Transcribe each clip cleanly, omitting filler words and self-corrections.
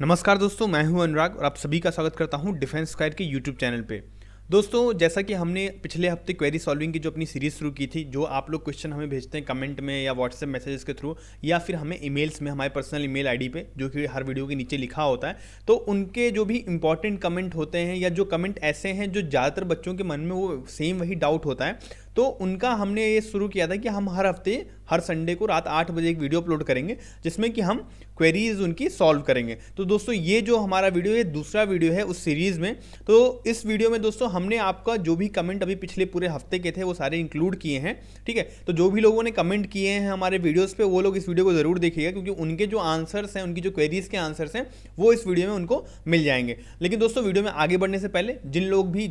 नमस्कार दोस्तों, मैं हूं अनुराग और आप सभी का स्वागत करता हूं डिफेंस स्क्वायर के यूट्यूब चैनल पे। दोस्तों, जैसा कि हमने पिछले हफ्ते क्वेरी सॉल्विंग की जो अपनी सीरीज़ शुरू की थी, जो आप लोग क्वेश्चन हमें भेजते हैं कमेंट में या व्हाट्सएप मैसेजेस के थ्रू या फिर हमें ईमेल्स में हमारे पर्सनल ईमेल आईडी पे, जो कि हर वीडियो के नीचे लिखा होता है, तो उनके जो भी इंपॉर्टेंट कमेंट होते हैं या जो कमेंट ऐसे हैं जो ज़्यादातर बच्चों के मन में वो सेम वही डाउट होता है, तो उनका हमने ये शुरू किया था कि हम हर हफ्ते हर संडे को रात 8 बजे एक वीडियो अपलोड करेंगे जिसमें कि हम क्वेरीज उनकी सॉल्व करेंगे। तो दोस्तों, ये जो हमारा वीडियो है दूसरा वीडियो है उस सीरीज़ में। तो इस वीडियो में दोस्तों हमने आपका जो भी कमेंट अभी पिछले पूरे हफ्ते के थे वो सारे इंक्लूड किए हैं। ठीक है, तो जो भी लोगों ने कमेंट किए हैं हमारे वीडियोज़ पे वो लोग इस वीडियो को ज़रूर देखिएगा, क्योंकि उनके जो आंसर्स हैं, उनकी जो क्वेरीज के आंसर्स हैं वो इस वीडियो में उनको मिल जाएंगे। लेकिन दोस्तों, वीडियो में आगे बढ़ने से पहले जो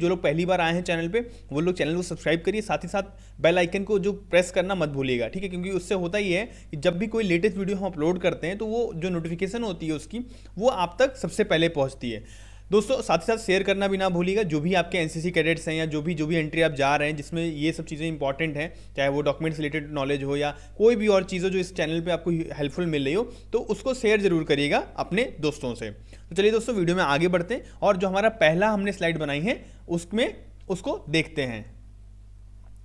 लोग पहली बार आए हैं चैनल पर, वो लोग चैनल को सब्सक्राइब करिए, साथ ही साथ बेल आइकन को जो प्रेस करना मत भूलिएगा। ठीक है, क्योंकि उससे होता ही है कि जब भी कोई लेटेस्ट वीडियो हम अपलोड करते हैं तो वो जो नोटिफिकेशन होती है उसकी, वो आप तक सबसे पहले पहुंचती है। दोस्तों, साथ ही साथ शेयर करना भी ना भूलिएगा। जो भी आपके एनसीसी कैडेट्स हैं या जो भी एंट्री आप जा रहे हैं जिसमें ये सब चीज़ें इंपॉर्टेंट हैं, चाहे वो डॉक्यूमेंट्स रिलेटेड नॉलेज हो या कोई भी और चीज़ हो जो इस चैनल पे आपको हेल्पफुल मिल रही हो, तो उसको शेयर जरूर करिएगा अपने दोस्तों से। तो चलिए दोस्तों, वीडियो में आगे बढ़ते हैं और जो हमारा पहला हमने स्लाइड बनाई है उसको देखते हैं।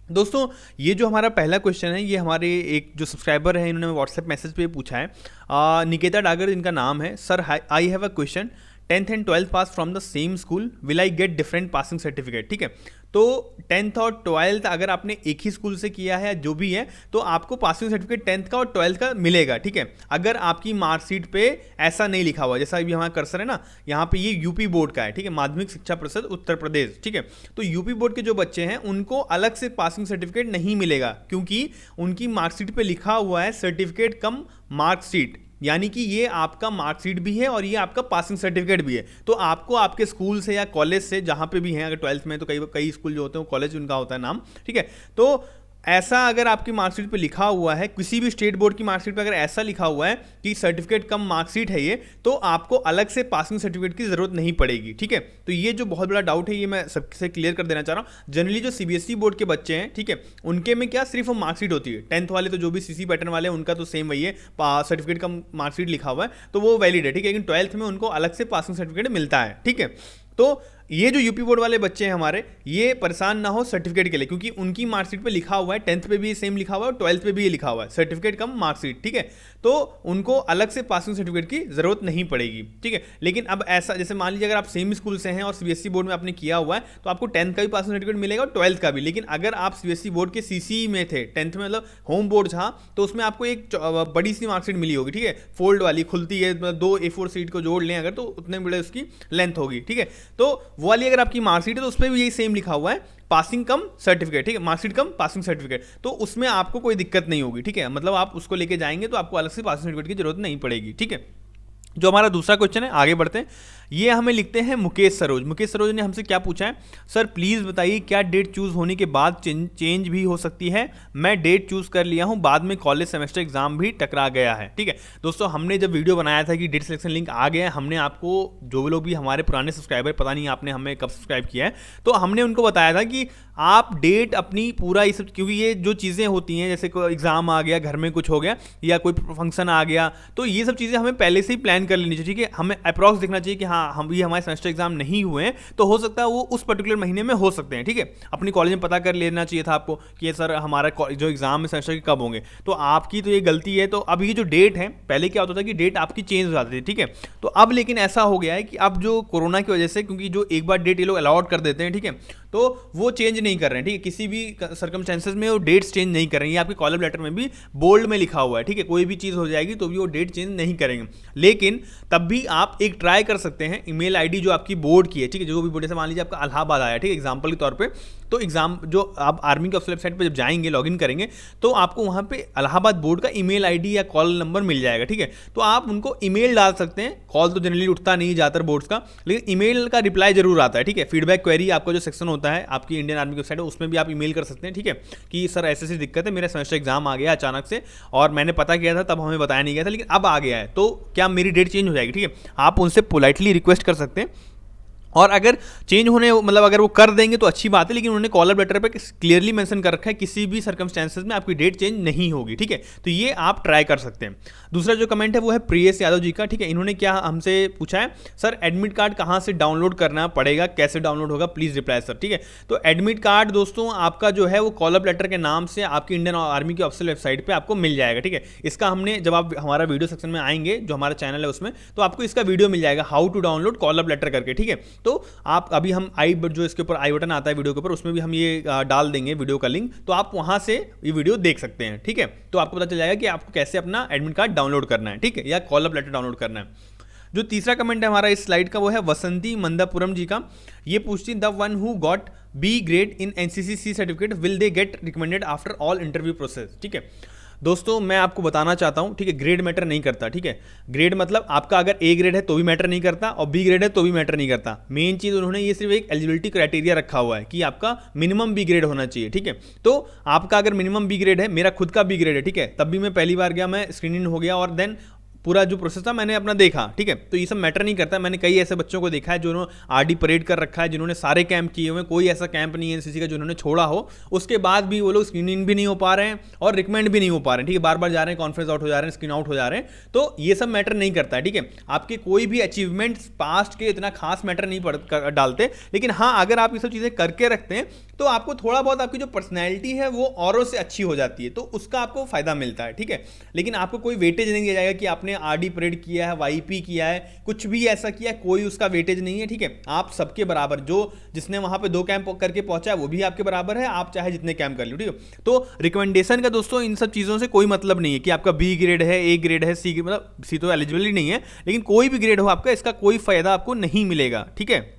दोस्तों, ये जो हमारा पहला क्वेश्चन है, ये हमारे एक जो सब्सक्राइबर है इन्होंने व्हाट्सएप मैसेज पे पूछा है। निकेता डागर इनका नाम है। Sir, I have a question, 10th and 12th pass from the same school, will I get different passing certificate. ठीक है, तो 10th और 12th अगर आपने एक ही स्कूल से किया है जो भी है, तो आपको पासिंग सर्टिफिकेट 10th का और 12th का मिलेगा। ठीक है, अगर आपकी मार्कशीट पे ऐसा नहीं लिखा हुआ, जैसा अभी हमारा कर्सर है ना, यहाँ पे ये यूपी बोर्ड का है। ठीक है, माध्यमिक शिक्षा परिषद उत्तर प्रदेश। ठीक है, तो यूपी बोर्ड के जो बच्चे हैं उनको अलग से पासिंग सर्टिफिकेट नहीं मिलेगा, क्योंकि उनकी मार्कशीट पे लिखा हुआ है सर्टिफिकेट कम मार्कशीट, यानी कि ये आपका मार्कशीट भी है और ये आपका पासिंग सर्टिफिकेट भी है। तो आपको आपके स्कूल से या कॉलेज से, जहाँ पे भी हैं, अगर 12th में तो कई स्कूल जो होते हैं कॉलेज उनका होता है नाम। ठीक है, तो ऐसा अगर आपकी मार्कशीट पे लिखा हुआ है, किसी भी स्टेट बोर्ड की मार्कशीट पे अगर ऐसा लिखा हुआ है कि सर्टिफिकेट कम मार्कशीट है ये, तो आपको अलग से पासिंग सर्टिफिकेट की जरूरत नहीं पड़ेगी। ठीक है, तो ये जो बहुत बड़ा डाउट है ये मैं सबसे क्लियर कर देना चाह रहा हूँ। जनरली जो सीबीएसई बोर्ड के बच्चे हैं, ठीक है, उनके में क्या सिर्फ मार्कशीट होती है। 10th वाले तो जो भी सीसी पैटर्न वाले हैं उनका तो सेम वही है, सर्टिफिकेट कम मार्कशीट लिखा हुआ है तो वो वैलिड है। ठीक है, लेकिन 12th में उनको अलग से पासिंग सर्टिफिकेट मिलता है। ठीक है, तो ये जो यूपी बोर्ड वाले बच्चे हैं हमारे, ये परेशान ना हो सर्टिफिकेट के लिए, क्योंकि उनकी मार्कशीट पे लिखा हुआ है, 10th पे भी सेम लिखा हुआ है और 12th पे भी ये लिखा हुआ है सर्टिफिकेट कम मार्कशीट। ठीक है, तो उनको अलग से पासिंग सर्टिफिकेट की जरूरत नहीं पड़ेगी। ठीक है, लेकिन अब ऐसा, जैसे मान लीजिए अगर आप सेम स्कूल से हैं और सीबीएसई बोर्ड में आपने किया हुआ है, तो आपको 10th का भी पासिंग सर्टिफिकेट मिलेगा और 12th का भी। लेकिन अगर आप सीबीएसई बोर्ड के सीसी में थे, 10th में मतलब होम बोर्ड था, तो उसमें आपको एक बड़ी सी मार्कशीट मिली होगी। ठीक है, फोल्ड वाली खुलती है, 2 A4 शीट को जोड़ लें अगर, तो उतने बड़े उसकी लेंथ होगी। ठीक है, तो वो वाली अगर आपकी मार्कशीट है तो उस पर भी यही सेम लिखा हुआ है, पासिंग कम सर्टिफिकेट। ठीक है, मार्कशीट कम पासिंग सर्टिफिकेट, तो उसमें आपको कोई दिक्कत नहीं होगी। ठीक है, मतलब आप उसको लेके जाएंगे तो आपको अलग से पासिंग सर्टिफिकेट की जरूरत नहीं पड़ेगी। ठीक है, जो हमारा दूसरा क्वेश्चन है, आगे बढ़ते हैं। ये हमें लिखते हैं मुकेश सरोज ने हमसे क्या पूछा है, सर प्लीज़ बताइए क्या डेट चूज़ होने के बाद चेंज भी हो सकती है? मैं डेट चूज़ कर लिया हूं, बाद में कॉलेज सेमेस्टर एग्जाम भी टकरा गया है। ठीक है दोस्तों, हमने जब वीडियो बनाया था कि डेट सिलेक्शन लिंक आ गया है, हमने आपको, जो लोग भी हमारे पुराने सब्सक्राइबर, पता नहीं आपने हमें कब सब्सक्राइब किया है, तो हमने उनको बताया था कि आप डेट अपनी पूरा ये सब, क्योंकि ये जो चीज़ें होती हैं, जैसे कोई एग्जाम आ गया, घर में कुछ हो गया या कोई फंक्शन आ गया, तो ये सब चीज़ें हमें पहले से ही प्लान कर लेनी चाहिए। ठीक है, हमें अप्रॉक्स देखना चाहिए कि हाँ, हम भी, हमारे सेमेस्टर एग्जाम नहीं हुए हैं, तो हो सकता है वो उस पर्टिकुलर महीने में हो सकते हैं। ठीक है, अपनी कॉलेज में पता कर लेना चाहिए था आपको कि सर हमारा जो एग्जाम है सेमेस्टर के कब होंगे, तो आपकी तो ये गलती है। तो अब ये जो डेट है, पहले क्या होता था कि डेट आपकी चेंज हो जाती थी। ठीक है, तो अब लेकिन ऐसा हो गया है कि अब जो कोरोना की वजह से, क्योंकि जो एक बार डेट ये लोग अलाउड कर देते हैं, ठीक है, तो वो चेंज नहीं कर रहे हैं। ठीक है, किसी भी सर्कमस्टेंसेस में वो डेट्स चेंज नहीं कर रहे हैं। ये आपके कॉलम लेटर में भी बोल्ड में लिखा हुआ है। ठीक है, कोई भी चीज़ हो जाएगी तो भी वो डेट चेंज नहीं करेंगे, लेकिन तब भी आप एक ट्राई कर सकते हैं। ईमेल आईडी जो आपकी बोर्ड की है, ठीक है, जो भी बोर्ड, जैसे मान लीजिए आपका इलाहाबाद आया, ठीक है, एग्जाम्पल के तौर पे, तो एग्जाम जो आप आर्मी की ऑफिशियल वेबसाइट पे जब जाएंगे, लॉगिन करेंगे, तो आपको वहाँ पे इलाहाबाद बोर्ड का ईमेल आईडी या कॉल नंबर मिल जाएगा। ठीक है, तो आप उनको ईमेल डाल सकते हैं। कॉल तो जनरली उठता नहीं ज़्यादातर बोर्ड्स का, लेकिन ईमेल का रिप्लाई जरूर आता है। ठीक है, फीडबैक क्वेरी आपका जो सेक्शन होता है आपकी इंडियन आर्मी की वेबसाइट है, उसमें भी आप ईमेल कर सकते हैं। ठीक है, कि सर ऐसी ऐसी दिक्कत है, मेरा सेमेस्टर एग्जाम आ गया अचानक से और मैंने पता किया था, तब हमें बताया नहीं गया था, लेकिन अब आ गया है, तो क्या मेरी डेट चेंज हो जाएगी? ठीक है, आप उनसे पोलाइटली रिक्वेस्ट कर सकते हैं और अगर चेंज होने मतलब अगर वो कर देंगे तो अच्छी बात है, लेकिन उन्होंने कॉल अप लेटर पे क्लियरली मेंशन कर रखा है किसी भी सर्कमस्टेंसेस में आपकी डेट चेंज नहीं होगी, ठीक है। तो ये आप ट्राई कर सकते हैं। दूसरा जो कमेंट है वो है प्रियेश यादव जी का, ठीक है। इन्होंने क्या हमसे पूछा है, सर एडमिट कार्ड कहाँ से डाउनलोड करना पड़ेगा, कैसे डाउनलोड होगा, प्लीज रिप्लाई सर, ठीक है। तो एडमिट कार्ड दोस्तों आपका जो है वो कॉल अप लेटर के नाम से आपकी इंडियन आर्मी की ऑफिशियल वेबसाइट पे आपको मिल जाएगा, ठीक है। इसका हमने जब आप हमारा वीडियो सेक्शन में आएंगे जो हमारा चैनल है उसमें, तो आपको इसका वीडियो मिल जाएगा how to download call up letter करके, ठीक है। तो आप अभी हम जो इसके ऊपर आई बटन आता है वीडियो के ऊपर, उसमें भी हम ये डाल देंगे वीडियो का लिंक, तो आप वहां से ये वीडियो देख सकते हैं, ठीक है। तो आपको पता चल जाएगा कि आपको कैसे अपना एडमिट कार्ड डाउनलोड करना है, ठीक है, या कॉल अप लेटर डाउनलोड करना है। जो तीसरा कमेंट है हमारा इस स्लाइड का वो है वसंती मंदापुरम जी का। ये पूछती the one who got B grade in NCC certificate will they get recommended after all interview process, ठीक है। दोस्तों मैं आपको बताना चाहता हूं, ठीक है, ग्रेड मैटर नहीं करता, ठीक है। ग्रेड मतलब आपका अगर ए ग्रेड है तो भी मैटर नहीं करता और बी ग्रेड है तो भी मैटर नहीं करता। मेन चीज़ उन्होंने ये सिर्फ एक एलिजिबिलिटी क्राइटेरिया रखा हुआ है कि आपका मिनिमम बी ग्रेड होना चाहिए, ठीक है। तो आपका अगर मिनिमम बी ग्रेड है, मेरा खुद का बी ग्रेड है, ठीक है, तब भी मैं पहली बार गया, मैं स्क्रीनिंग हो गया और देन पूरा जो प्रोसेस था मैंने अपना देखा, ठीक है। तो ये सब मैटर नहीं करता। मैंने कई ऐसे बच्चों को देखा है जो आरडी परेड कर रखा है, जिन्होंने सारे कैंप किए हुए, कोई ऐसा कैंप नहीं है एनसीसी का जिन्होंने छोड़ा हो, उसके बाद भी वो लोग स्क्रीनिंग भी नहीं हो पा रहे हैं और रिकमेंड भी नहीं हो पा रहे हैं, ठीक है। बार बार जा रहे हैं, कॉन्फ्रेंस आउट हो जा रहे हैं, स्क्रीन आउट हो जा रहे हैं। तो ये सब मैटर नहीं करता है, ठीक है। आपके कोई भी अचीवमेंट्स पास्ट के इतना खास मैटर नहीं डालते, लेकिन हाँ अगर आप ये सब चीज़ें करके रखते हैं तो आपको थोड़ा बहुत आपकी जो पर्सनैलिटी है वो औरों से अच्छी हो जाती है, तो उसका आपको फायदा मिलता है, ठीक है। लेकिन आपको कोई वेटेज नहीं दिया जाएगा कि आपने आरडी परेड किया है, वाईपी किया है, कुछ भी ऐसा किया है, कोई उसका वेटेज नहीं है, ठीक है। आप सबके बराबर, जो जिसने वहां पे 2 कैंप करके पहुंचा है वो भी आपके बराबर है, आप चाहे जितने कैंप कर लो, ठीक है। तो रिकमेंडेशन का दोस्तों इन सब चीज़ों से कोई मतलब नहीं है कि आपका बी ग्रेड है, ए ग्रेड है, सी मतलब सी तो एलिजिबल ही नहीं है, लेकिन कोई भी ग्रेड हो आपका, इसका कोई फायदा आपको नहीं मिलेगा, ठीक है।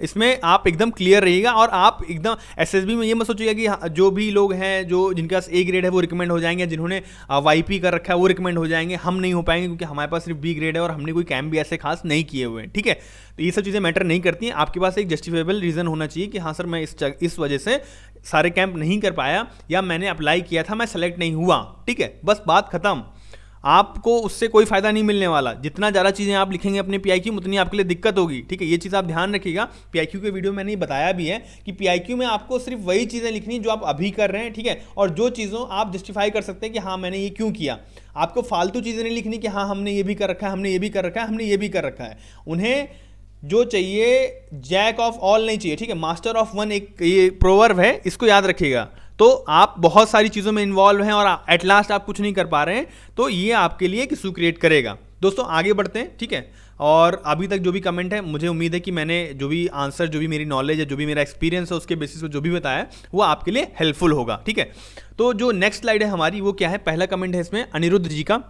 इसमें आप एकदम क्लियर रहिएगा और आप एकदम एसएसबी में ये मत सोचिएगा कि जो भी लोग हैं जो जिनके पास ए ग्रेड है वो रिकमेंड हो जाएंगे, जिन्होंने वाईपी कर रखा है वो रिकमेंड हो जाएंगे, हम नहीं हो पाएंगे क्योंकि हमारे पास सिर्फ बी ग्रेड है और हमने कोई कैंप भी ऐसे खास नहीं किए हुए हैं, ठीक है। तो ये सब चीज़ें मैटर नहीं करती हैं। आपके पास एक जस्टिफाइबल रीज़न होना चाहिए कि हाँ सर मैं इस वजह से सारे कैंप नहीं कर पाया, या मैंने अप्लाई किया था मैं सेलेक्ट नहीं हुआ, ठीक है, बस बात खत्म। आपको उससे कोई फायदा नहीं मिलने वाला। जितना ज़्यादा चीज़ें आप लिखेंगे अपने पीआईक्यू में उतनी आपके लिए दिक्कत होगी, ठीक है। ये चीज़ आप ध्यान रखिएगा। पीआईक्यू के वीडियो में मैंने बताया भी है कि पीआईक्यू में आपको सिर्फ वही चीज़ें लिखनी जो आप अभी कर रहे हैं, ठीक है, और जो चीज़ों आप जस्टिफाई कर सकते हैं कि हाँ मैंने ये क्यों किया। आपको फालतू चीज़ें नहीं लिखनी कि हाँ हमने ये भी कर रखा है, हमने ये भी कर रखा है, हमने ये भी कर रखा है। उन्हें जो चाहिए जैक ऑफ ऑल नहीं चाहिए, ठीक है, मास्टर ऑफ वन, एक ये प्रोवर्ब है, इसको याद रखिएगा। तो आप बहुत सारी चीज़ों में इन्वॉल्व हैं और एट लास्ट आप कुछ नहीं कर पा रहे हैं, तो ये आपके लिए एक इशू क्रिएट करेगा। दोस्तों आगे बढ़ते हैं, ठीक है। और अभी तक जो भी कमेंट है, मुझे उम्मीद है कि मैंने जो भी आंसर, जो भी मेरी नॉलेज है, जो भी मेरा एक्सपीरियंस है, उसके बेसिस पे जो भी बताया है वो आपके लिए हेल्पफुल होगा, ठीक है। तो जो नेक्स्ट स्लाइड है हमारी वो क्या है, पहला कमेंट है इसमें अनिरुद्ध जी का।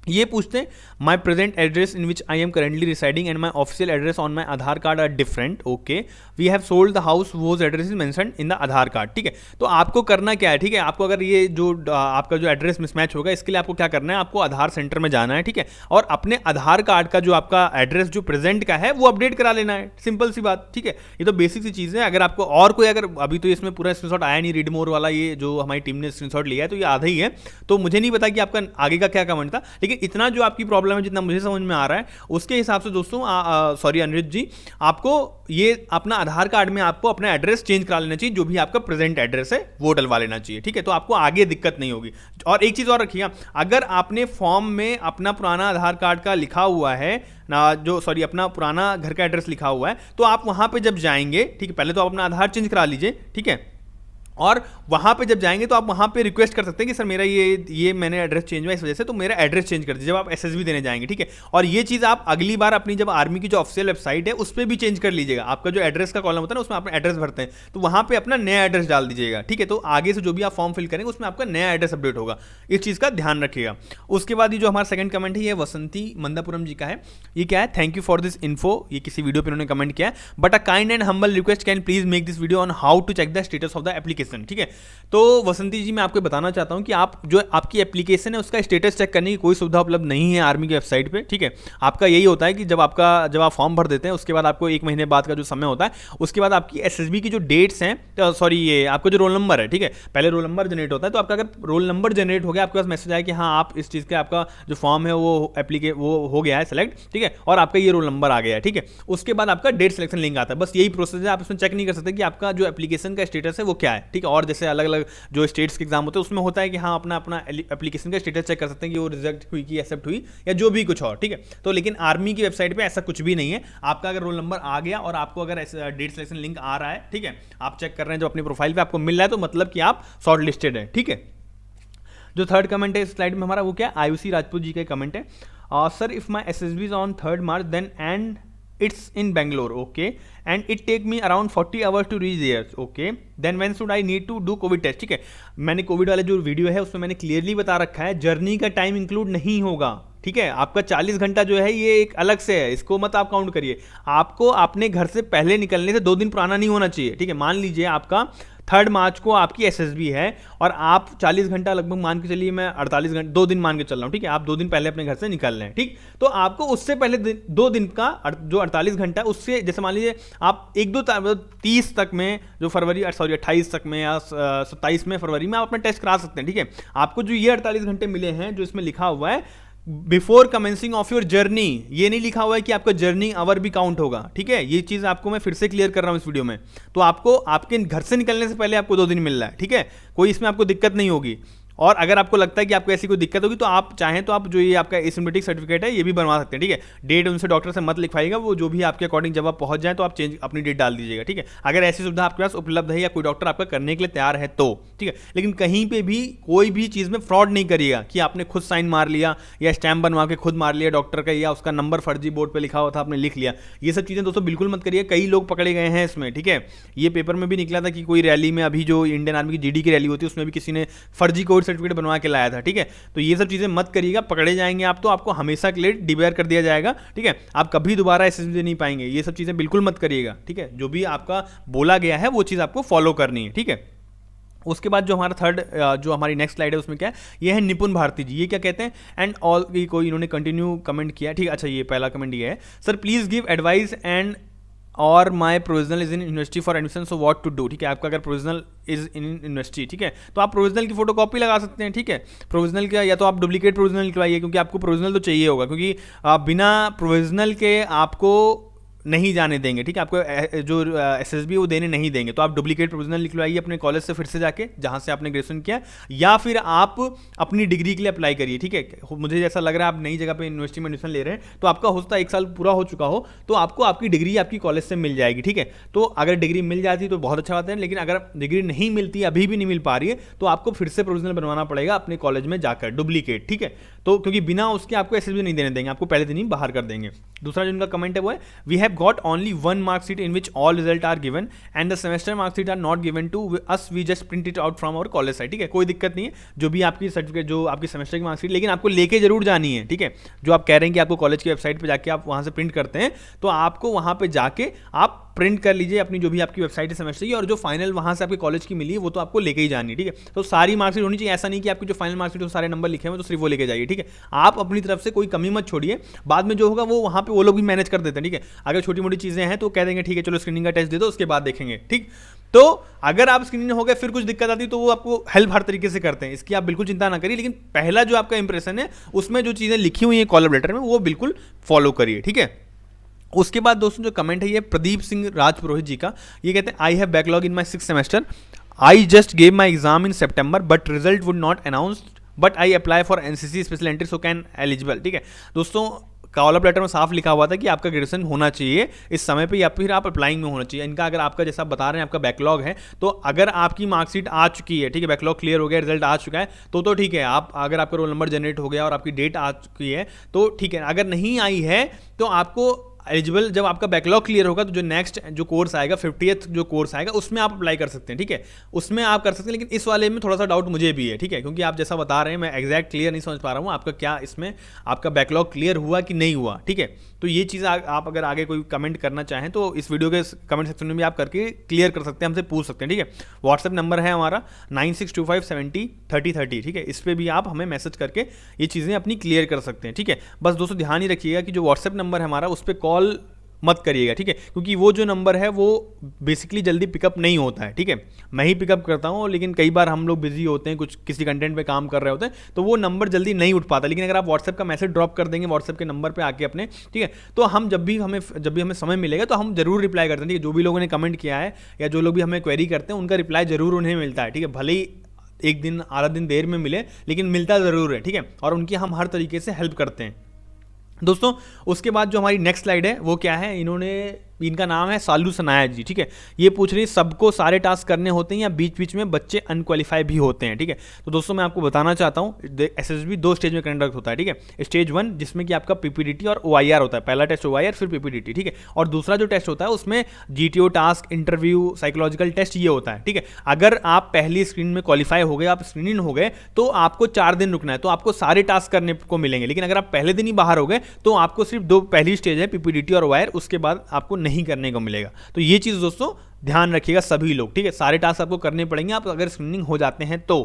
ये पूछते हैं my present address in which I am currently residing and my official address on my Aadhaar card are different, okay, we have sold the house whose address is mentioned in the Aadhaar card, ठीक है। तो आपको करना क्या है, ठीक है, आपको अगर ये जो आपका जो एड्रेस मिसमैच होगा इसके लिए आपको क्या करना है, आपको आधार सेंटर में जाना है, ठीक है, और अपने आधार कार्ड का जो आपका एड्रेस जो प्रेजेंट का है वो अपडेट करा लेना है, सिंपल सी बात, ठीक है। ये तो बेसिक सी चीज़ है। अगर आपको और कोई, अगर अभी तो इसमें पूरा स्क्रीनशॉट आया नहीं, रीड मोर वाला ये जो हमारी टीम ने स्क्रीनशॉट लिया है, तो ये आधा ही है, तो मुझे नहीं पता कि आपका आगे का क्या कमेंट था, लेकिन इतना जो आपकी प्रॉब्लम है जितना मुझे समझ में आ रहा है उसके हिसाब से दोस्तों, सॉरी अनिरुद्ध जी, आपको ये अपना आधार कार्ड में आपको अपना एड्रेस चेंज करा लेना चाहिए, जो भी आपका प्रेजेंट एड्रेस है वो डलवा लेना चाहिए, ठीक है। तो आपको आगे दिक्कत नहीं होगी। और एक चीज़ और रखिएगा, अगर आपने फॉर्म में अपना पुराना आधार कार्ड का लिखा हुआ है ना, जो सॉरी अपना पुराना घर का एड्रेस लिखा हुआ है, तो आप वहां पे जब जाएंगे, ठीक है, पहले तो आप अपना आधार चेंज करा लीजिए, ठीक है, और वहां पे जब जाएंगे तो आप वहां पे रिक्वेस्ट कर सकते हैं कि सर मेरा ये मैंने एड्रेस चेंज हुआ इस वजह से, तो मेरा एड्रेस चेंज कर दीजिए, जब आप एसएसबी देने जाएंगे, ठीक है। और ये चीज़ आप अगली बार अपनी जब आर्मी की जो ऑफिशियल वेबसाइट है उस पर भी चेंज कर लीजिएगा। आपका जो एड्रेस का कॉलम होता है ना, उसमें आप एड्रेस भरते हैं, तो वहां पर अपना नया एड्रेस डाल दीजिएगा, ठीक है। तो आगे से जो भी आप फॉर्म फिल करेंगे उसमें आपका नया एड्रेस अपडेट होगा, इस चीज़ का ध्यान रखिएगा। उसके बाद ये जो हमारा सेकंड कमेंट है ये वसंती मंदापुरम जी का है। ये क्या है, thank you for this info, ये किसी वीडियो पर उन्होंने कमेंट किया है, but a kind and humble request, can please make this video on how to check the status of the application. Application, ठीक है। तो वसंती जी मैं आपको बताना चाहता हूं कि आप जो आपकी एप्लीकेशन है उसका स्टेटस चेक करने की कोई सुविधा उपलब्ध नहीं है आर्मी की वेबसाइट पे, ठीक है। आपका यही होता है कि जब आप फॉर्म भर देते हैं उसके बाद आपको 1 महीने बाद का जो समय होता है उसके बाद आपकी एसएसबी की जो डेट्स हैं, तो सॉरी ये आपको जो रोल नंबर है, ठीक है, पहले रोल नंबर जनरेट होता है। तो आपका अगर रोल नंबर जनरेट हो गया, आपके पास मैसेज आया कि हाँ आप इस चीज़ का आपका जो फॉर्म है वो हो गया है सेलेक्ट, ठीक है, और आपका ये रोल नंबर आ गया है, ठीक है। उसके बाद आपका डेट सिलेक्शन लिंक आता है, बस यही प्रोसेस है। आप इसमें चेक नहीं कर सकते कि आपका जो एप्लीकेशन का स्टेटस है वो क्या है, ठीक है। और जैसे अलग अलग जो स्टेट्स के एग्जाम होते हैं उसमें होता है कि हाँ अपना एप्लीकेशन का स्टेटस चेक कर सकते हैं कि वो रिजेक्ट हुई कि एक्सेप्ट हुई या जो भी कुछ और, ठीक है। तो लेकिन आर्मी की वेबसाइट पे ऐसा कुछ भी नहीं है। आपका अगर रोल नंबर आ गया और आपको अगर डेट सिलेक्शन लिंक आ रहा है, ठीक है, आप चेक कर रहे हैं जो अपनी प्रोफाइल पे आपको मिल रहा है, तो मतलब कि आप शॉर्ट लिस्टेड है, ठीक है। जो थर्ड कमेंट है इस स्लाइड में हमारा वो क्या है, आयुषी राजपूत जी का कमेंट है, sir if my SSB is on 3rd March then and it's in Bangalore, okay, and it take me around 40 hours to reach there, okay, then when should I need to do COVID test, ठीक है। मैंने Covid वाले जो video है उसमें मैंने clearly बता रखा है जर्नी का टाइम इंक्लूड नहीं होगा, ठीक है। आपका 40 घंटा जो है ये एक अलग से है, इसको मत आप काउंट करिए। आपको अपने घर से पहले निकलने से 2 दिन पुराना नहीं होना चाहिए, ठीक है। मान लीजिए आपका 3rd March को आपकी SSB है और आप 40 घंटा लगभग मान के चलिए, मैं 48 घंटे 2 दिन मान के चल रहा हूँ, ठीक है। आप 2 दिन पहले अपने घर से निकल रहे हैं, ठीक। तो आपको उससे पहले 2 दिन का जो 48 घंटा उससे, जैसे मान लीजिए आप 30 तक में जो फरवरी 28 तक में या 27 में फरवरी में आप अपना टेस्ट करा सकते हैं, ठीक है। आपको जो ये 48 घंटे मिले हैं जो इसमें लिखा हुआ है before commencing of your journey, ये नहीं लिखा हुआ है कि आपका जर्नी आवर भी काउंट होगा, ठीक है। ये चीज़ आपको मैं फिर से क्लियर कर रहा हूँ इस वीडियो में। तो आपको आपके घर से निकलने से पहले आपको 2 दिन मिल रहा है, ठीक है, कोई इसमें आपको दिक्कत नहीं होगी। और अगर आपको लगता है कि आपको ऐसी कोई दिक्कत होगी तो आप चाहें तो आप जो ये आपका एसिम्प्टोमेटिक सर्टिफिकेट है ये भी बनवा सकते हैं, ठीक है। डेट उनसे डॉक्टर से मत लिखवाइएगा, वो जो भी आपके अकॉर्डिंग जब आप पहुंच जाए तो आप चेंज अपनी डेट डाल दीजिएगा, ठीक है। अगर ऐसी सुविधा आपके पास उपलब्ध है या कोई डॉक्टर आपका करने के लिए तैयार है तो, ठीक है। लेकिन कहीं पे भी कोई भी चीज़ में फ्रॉड नहीं करिएगा कि आपने खुद साइन मार लिया या स्टैम्प बनवा के खुद मार लिया डॉक्टर का, या उसका नंबर फर्जी बोर्ड पर लिखा हुआ था आपने लिख लिया। ये सब चीज़ें दोस्तों बिल्कुल मत करिए, कई लोग पकड़े गए हैं इसमें, ठीक है। ये पेपर में भी निकला था कि कोई रैली में, अभी जो इंडियन आर्मी की GD की रैली होती है उसमें भी किसी ने फर्जी कोविड सर्टिफिकेट बनवा के लाया था, ठीक है। तो ये सब चीजें मत करिएगा, पकड़े जाएंगे आप तो आपको हमेशा के लिए डिबेयर कर दिया जाएगा, ठीक है। आप कभी दोबारा SSB दे नहीं पाएंगे। ये सब चीजें बिल्कुल मत करिएगा, ठीक है। जो भी आपका बोला गया है वो चीज आपको फॉलो करनी है, ठीक है। उसके बाद जो हमारा थर्ड जो हमारी नेक्स्ट स्लाइड है उसमें क्या है, ये है निपुण भारती जी। ये क्या कहते हैं, एंड ऑल कोई इन्होंने कंटिन्यू कमेंट किया, ठीक है। अच्छा ये पहला कमेंट ये है, sir please give advice and और my provisional is in university for admission, so what to do, ठीक है। आपका अगर प्रोविजनल इज इन यूनिवर्सिटी, ठीक है, तो आप प्रोविजनल की फोटो कॉपी लगा सकते हैं, ठीक है। प्रोविजनल का या तो आप डुप्लीकेट प्रोविजनल निकलवाइए, क्योंकि आपको प्रोविजनल तो चाहिए होगा, क्योंकि बिना प्रोविजनल के आपको नहीं जाने देंगे, ठीक है। आपको जो SSB वो देने नहीं देंगे, तो आप डुप्लीकेट प्रोविजनल निकलवाइए अपने कॉलेज से फिर से जाके जहाँ से आपने ग्रेजुएशन किया, या फिर आप अपनी डिग्री के लिए अप्लाई करिए, ठीक है। मुझे जैसा लग रहा है आप नई जगह पे यूनिवर्सिटी में एडमिशन ले रहे हैं, तो आपका हो सकता है 1 साल पूरा हो चुका हो, तो आपको आपकी डिग्री आपकी कॉलेज से मिल जाएगी, ठीक है। तो अगर डिग्री मिल जाती तो बहुत अच्छा बात है, लेकिन अगर डिग्री नहीं मिलती, अभी भी नहीं मिल पा रही है, तो आपको फिर से प्रोविजनल बनवाना पड़ेगा अपने कॉलेज में जाकर डुप्लीकेट, ठीक है। तो क्योंकि बिना उसके आपको SSB नहीं देने देंगे, आपको पहले दिन ही बाहर कर देंगे। दूसरा जो इनका कमेंट है वो है, we have got only 1 mark sheet in which all result are given and the semester mark sheet are not given to us, we just print it out from our college site, ठीक है। कोई दिक्कत नहीं है, जो भी आपकी certificate जो आपकी सेमेस्टर की मार्कशीट, लेकिन आपको लेके जरूर जानी है, ठीक है। जो आप कह रहे हैं कि आपको कॉलेज की वेबसाइट पे जाके आप वहां से प्रिंट करते हैं, तो आपको वहां पे जाके आप प्रिंट कर लीजिए अपनी जो भी आपकी वेबसाइट है सेमेस्टर की, और जो फाइनल वहां से आपके कॉलेज की मिली है वो तो आपको लेके ही जानी है, ठीक है। तो सारी मार्कशीट होनी चाहिए, ऐसा नहीं कि आपकी जो फाइनल मार्कशीट सारे नंबर लिखे हुए तो सिर्फ वो लेके जाइए, ठीक है। आप अपनी तरफ से कोई कमी मत छोड़िए, बाद में जो होगा वो वहां पे वो लोग भी मैनेज कर देते हैं, ठीक है। अगर छोटी मोटी चीजें हैं तो कह देंगे ठीक है चलो स्क्रीनिंग का टेस्ट दे दो, उसके बाद देखेंगे, ठीक। तो अगर आप स्क्रीनिंग हो गए फिर कुछ दिक्कत आती है तो वो आपको हेल्प हर तरीके से करते हैं, इसकी आप बिल्कुल चिंता ना करिए। लेकिन पहला जो आपका इंप्रेशन है उसमें जो चीजें लिखी हुई है कॉलम लेटर में वो बिल्कुल फॉलो करिए, ठीक है। उसके बाद दोस्तों जो कमेंट है ये प्रदीप सिंह राजपुरोहित जी का, ये कहते हैं I have backlog in my 6th semester, I just gave my exam in September but result would not announce, but I apply for NCC special entry so can eligible, ठीक है। दोस्तों कॉल अप लेटर में साफ लिखा हुआ था कि आपका ग्रेजुएशन होना चाहिए इस समय पे, या फिर आप अप्लाइंग में होना चाहिए। इनका अगर आपका जैसा बता रहे हैं आपका बैकलॉग है, तो अगर आपकी मार्कशीट आ चुकी है, ठीक है, बैकलॉग क्लियर हो गया, रिजल्ट आ चुका है, तो ठीक है। आप अगर आपका रोल नंबर जनरेट हो गया और आपकी डेट आ चुकी है तो ठीक है। अगर नहीं आई है तो आपको एलिजिबल, जब आपका बैकलॉग क्लियर होगा तो जो नेक्स्ट जो कोर्स आएगा 50th जो कोर्स आएगा उसमें आप अप्लाई कर सकते हैं, ठीक है, उसमें आप कर सकते हैं। लेकिन इस वाले में थोड़ा सा डाउट मुझे भी है, ठीक है, क्योंकि आप जैसा बता रहे हैं मैं एग्जैक्ट क्लियर नहीं समझ पा रहा हूँ आपका क्या इसमें आपका बैकलॉग क्लियर हुआ कि नहीं हुआ, ठीक है। तो ये चीज़ आप अगर आगे कोई कमेंट करना चाहें तो इस वीडियो के कमेंट सेक्शन में भी आप करके क्लियर कर सकते हैं, हमसे पूछ सकते हैं, ठीक है। व्हाट्सएप नंबर है हमारा 9625703030, ठीक है, इस पर भी आप हमें मैसेज करके ये चीज़ें अपनी क्लियर कर सकते हैं, ठीक है। बस दोस्तों ध्यान ही रखिएगा कि जो व्हाट्सएप नंबर है हमारा उस पर कॉल मत करिएगा, ठीक है, क्योंकि वो जो नंबर है वो बेसिकली जल्दी पिकअप नहीं होता है, ठीक है। मैं ही पिकअप करता हूँ, लेकिन कई बार हम लोग बिजी होते हैं, कुछ किसी कंटेंट पे काम कर रहे होते हैं, तो वो नंबर जल्दी नहीं उठ पाता। लेकिन अगर आप व्हाट्सएप का मैसेज ड्रॉप कर देंगे व्हाट्सएप के नंबर पे आके अपने, ठीक है, तो हम जब भी हमें समय मिलेगा तो हम जरूर रिप्लाई करते हैं, ठीक है। जो भी लोगों ने कमेंट किया है या जो लोग भी हमें क्वेरी करते हैं उनका रिप्लाई जरूर उन्हें मिलता है, ठीक है, भले ही एक दिन आधा दिन देर में मिले लेकिन मिलता ज़रूर है, ठीक है, और उनकी हम हर तरीके से हेल्प करते हैं दोस्तों। उसके बाद जो हमारी नेक्स्ट स्लाइड है वो क्या है, इनका नाम है सालू सनाया जी, ठीक है। ये पूछ रही सबको सारे टास्क करने होते हैं या बीच बीच में बच्चे अनक्वालिफाई भी होते हैं, ठीक है। तो दोस्तों मैं आपको बताना चाहता हूँ एसएसबी 2 स्टेज में कंडक्ट होता है, ठीक है। स्टेज 1 जिसमें कि आपका पीपीडीटी और ओआईआर होता है, पहला टेस्ट ओआईआर फिर पीपीडीटी, ठीक है, और दूसरा जो टेस्ट होता है उसमें GTO task, interview, psychological test ये होता है, ठीक है। अगर आप पहली स्क्रीन में क्वालिफाई हो गए, आप स्क्रीन इन हो गए तो आपको 4 दिन रुकना है, तो आपको सारे टास्क करने को मिलेंगे। लेकिन अगर आप पहले दिन ही बाहर हो गए तो आपको सिर्फ 2 पहली स्टेज है पीपीडीटी और ओआईआर, उसके बाद आपको नहीं करने को मिलेगा। तो ये चीज़ दोस्तों ध्यान रखिएगा सभी लोग, ठीक है। सारे टास्क आपको करने पड़ेंगे आप अगर स्क्रीनिंग हो जाते हैं तो।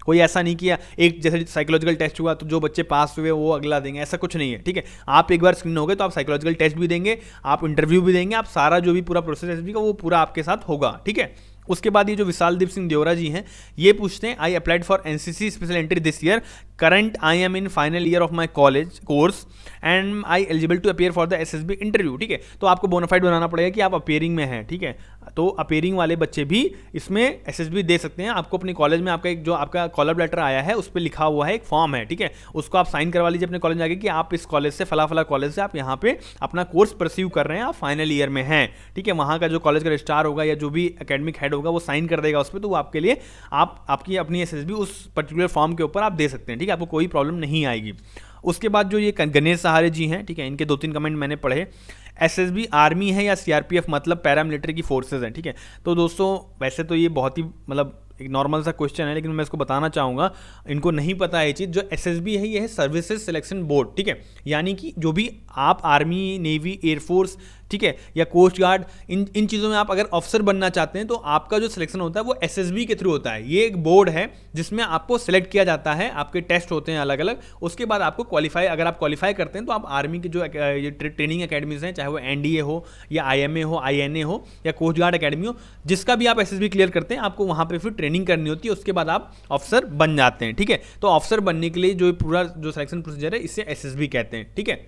कोई ऐसा नहीं किया एक जैसे साइकोलॉजिकल टेस्ट हुआ तो जो बच्चे पास हुए वो अगला देंगे, ऐसा कुछ नहीं है, ठीक है। आप एक बार स्क्रीन हो गए तो आप साइकोलॉजिकल टेस्ट भी देंगे, आप इंटरव्यू भी देंगे, आप सारा जो भी पूरा प्रोसेस एसएसबी का वो पूरा आपके साथ होगा, ठीक है। उसके बाद ये जो विशालदीप सिंह देवरा जी हैं ये पूछते हैं I applied for NCC special entry this year, current I am in final year of my college course and I eligible to appear for the SSB interview, ठीक है। तो आपको बोनाफाइड बनाना पड़ेगा कि आप अपेयरिंग में हैं, ठीक है। तो अपेयरिंग वाले बच्चे भी इसमें एसएसबी दे सकते हैं। आपको अपने कॉलेज में आपका एक जो आपका कॉलर लेटर आया है उस पर लिखा हुआ है एक फॉर्म है, ठीक है, उसको आप साइन करवा लीजिए अपने कॉलेज में जाके कि आप इस कॉलेज से फला फला कॉलेज से आप यहाँ पे अपना कोर्स परस्यू कर रहे हैं, आप फाइनल ईयर में हैं, ठीक है। वहाँ का जो कॉलेज का रजिस्ट्रार होगा या जो भी एकेडमिक हेड होगा वो साइन कर देगा उस पर, तो वो आपके लिए आपकी अपनी एसएसबी उस पर्टिकुलर फॉर्म के ऊपर आप दे सकते हैं, ठीक है, आपको कोई प्रॉब्लम नहीं आएगी। उसके बाद जो ये गणेश सहारे जी हैं, ठीक है, इनके 2-3 कमेंट मैंने पढ़े। एसएसबी आर्मी है या सीआरपीएफ मतलब पैरामिलिट्री की फोर्सेज हैं, ठीक है। तो दोस्तों वैसे तो ये बहुत ही मतलब एक नॉर्मल सा क्वेश्चन है, लेकिन मैं इसको बताना चाहूँगा, इनको नहीं पता है ये चीज़। जो एसएसबी है ये है सर्विसेज सिलेक्शन बोर्ड, ठीक है, यानी कि जो भी आप आर्मी, नेवी, एयरफोर्स, ठीक है, या कोस्ट गार्ड, इन चीज़ों में आप अगर ऑफिसर बनना चाहते हैं तो आपका जो सिलेक्शन होता है वो एसएसबी के थ्रू होता है। ये एक बोर्ड है जिसमें आपको सिलेक्ट किया जाता है, आपके टेस्ट होते हैं अलग अलग, उसके बाद आपको क्वालिफाई, अगर आप क्वालिफाई करते हैं तो आप आर्मी की जो ट्रेनिंग एकेडमीज हैं, चाहे वो एनडीए हो या आईएमए हो, आईएनए हो या कोस्ट गार्ड अकेडमी हो, जिसका भी आप एसएसबी क्लियर करते हैं आपको वहाँ पर फिर ट्रेनिंग करनी होती है, उसके बाद आप ऑफिसर बन जाते हैं, ठीक है। तो ऑफिसर बनने के लिए जो पूरा जो सिलेक्शन प्रोसीजर है इसे एसएसबी कहते हैं, ठीक है।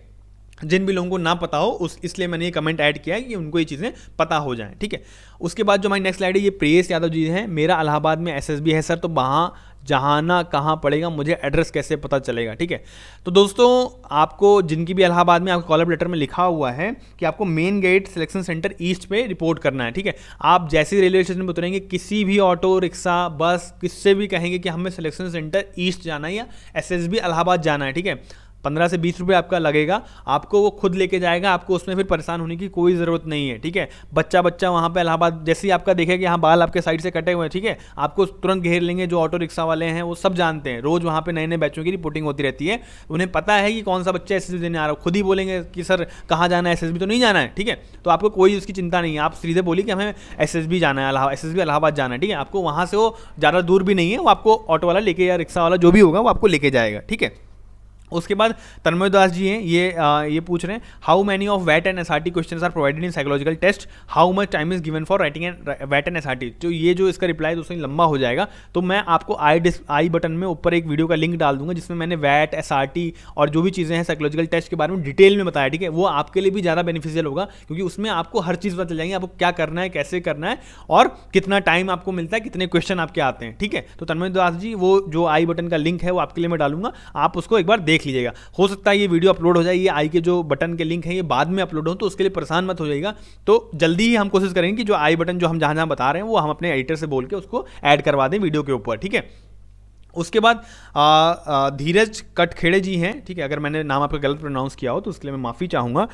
जिन भी लोगों को ना पता हो इसलिए मैंने ये कमेंट ऐड किया है कि उनको ये चीज़ें पता हो जाएं, ठीक है। उसके बाद जो हमारी नेक्स्ट स्लाइड है ये प्रियेश यादव जी हैं, मेरा इलाहाबाद में एसएसबी है सर, तो वहाँ जहाना कहाँ पड़ेगा, मुझे एड्रेस कैसे पता चलेगा, ठीक है। तो दोस्तों आपको जिनकी भी इलाहाबाद में आपको कॉलर लेटर में लिखा हुआ है कि आपको main gate selection centre east पे रिपोर्ट करना है, ठीक है। आप जैसे ही रेलवे स्टेशन में उतरेंगे किसी भी ऑटो रिक्शा बस किससे भी कहेंगे कि हमें सिलेक्शन सेंटर ईस्ट जाना है या एसएसबी इलाहाबाद जाना है, ठीक है। 15 से 20 रुपये आपका लगेगा, आपको वो खुद लेके जाएगा, आपको उसमें फिर परेशान होने की कोई ज़रूरत नहीं है, ठीक है। बच्चा वहाँ पे इलाहाबाद जैसे ही आपका देखेगा कि यहाँ बाल आपके साइड से कटे हुए हैं, ठीक है, आपको तुरंत घेर लेंगे। जो ऑटो रिक्शा वाले हैं वो सब जानते हैं, रोज़ वहाँ पे नए नए बैचों की रिपोर्टिंग होती रहती है, उन्हें पता है कि कौन सा बच्चा एसएसबी देने आ रहा है, खुद ही बोलेंगे कि सर कहाँ जाना है, एसएसबी तो नहीं जाना है, ठीक है। तो आपको कोई उसकी चिंता नहीं है, आप सीधे बोलिए कि हमें एसएसबी जाना है, एसएसबी इलाहाबाद जाना है, ठीक है। आपको वहाँ से वो ज़्यादा दूर भी नहीं है, वो आपको ऑटो वाला लेके या रिक्शा वाला जो भी होगा वो आपको लेके जाएगा, ठीक है। उसके बाद तन्मय दास जी हैं, ये पूछ रहे हैं हाउ मैनी ऑफ वैट and SRT questions are provided in psychological test, how much time is given for writing and वैट एंड एसआरटी। तो ये जो इसका रिप्लाई दोस्तों लंबा हो जाएगा, तो मैं आपको आई बटन में ऊपर एक वीडियो का लिंक डाल दूंगा जिसमें मैंने वैट, एसआरटी और जो भी चीज़ें हैं साइकोलॉजिकल टेस्ट के बारे में डिटेल में बताया, ठीक है। वो आपके लिए भी ज़्यादा बेनिफिशियल होगा क्योंकि उसमें आपको हर चीज़ पता चल जाएगी, आपको क्या करना है, कैसे करना है और कितना टाइम आपको मिलता है, कितने क्वेश्चन आपके आते हैं, ठीक है। तो तन्मय दास जी वो जो आई बटन का लिंक है वो आपके लिए मैं डालूंगा, आप उसको एक बार देख लीजिएगा। हो सकता है ये वीडियो अपलोड हो जाए, ये आई के जो बटन के लिंक है ये बाद में अपलोड हो, तो उसके लिए परेशान मत हो जाएगा। तो जल्दी ही हम कोशिश करेंगे कि जो आई बटन जो हम जहां बता रहे हैं वो हम अपने एडिटर से बोल के उसको ऐड करवा दें वीडियो के ऊपर, ठीक है। उसके बाद धीरज कटखेड़े जी हैं, ठीक है, अगर मैंने नाम आपका गलत प्रोनाउंस किया हो तो उसके लिए मैं माफ़ी चाहूँगा।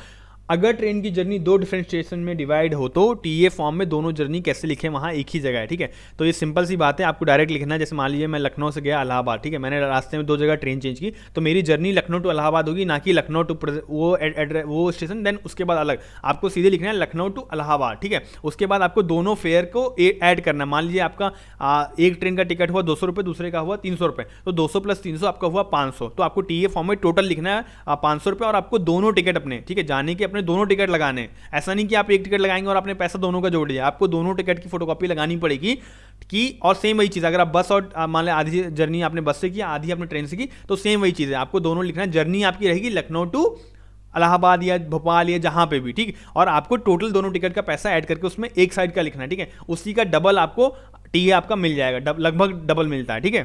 अगर ट्रेन की जर्नी 2 डिफरेंट स्टेशन में डिवाइड हो तो टीए फॉर्म में दोनों जर्नी कैसे लिखें, वहाँ एक ही जगह है, ठीक है। तो ये सिंपल सी बात है, आपको डायरेक्ट लिखना है। जैसे मान लीजिए मैं लखनऊ से गया इलाहाबाद, ठीक है, मैंने रास्ते में 2 जगह ट्रेन चेंज की, तो मेरी जर्नी लखनऊ टू इलाहाबाद होगी, ना कि लखनऊ टू वो स्टेशन देन उसके बाद अलग। आपको सीधे लिखना है लखनऊ टू इलाहाबाद, ठीक है। उसके बाद आपको दोनों फेयर को ऐड करना है। मान लीजिए आपका एक ट्रेन का टिकट हुआ 200 रुपये, दूसरे का हुआ 300 रुपये, तो 200 + 300 आपका हुआ 500। तो आपको टीए फॉर्म में टोटल लिखना है 500 रुपये, और आपको दोनों टिकट अपने, ठीक है, जाने के अपने दोनों टिकट लगाने। ऐसा नहीं कि आप एक टिकट लगाएंगे और आपने पैसा दोनों का जोड़ दिया, आपको दोनों टिकट की फोटोकॉपी लगानी पड़ेगी कि, और सेम वही चीज अगर आप बस और मान लें आधी जर्नी आपने बस से की, आधी आपने ट्रेन से की, तो सेम वही चीज है, आपको दोनों लिखना है। जर्नी आपकी रहेगी लखनऊ टू इलाहाबाद या भोपाल या जहां पे भी, ठीक, और आपको टोटल दोनों टिकट का पैसा ऐड करके उसमें एक साइड का लिखना है, ठीक है। उसी का डबल आपको टीए आपका मिल जाएगा, लगभग डबल मिलता है, ठीक है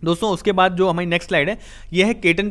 दोस्तों। उसके बाद जो हमारी नेक्स्ट स्लाइड है, ये है केतन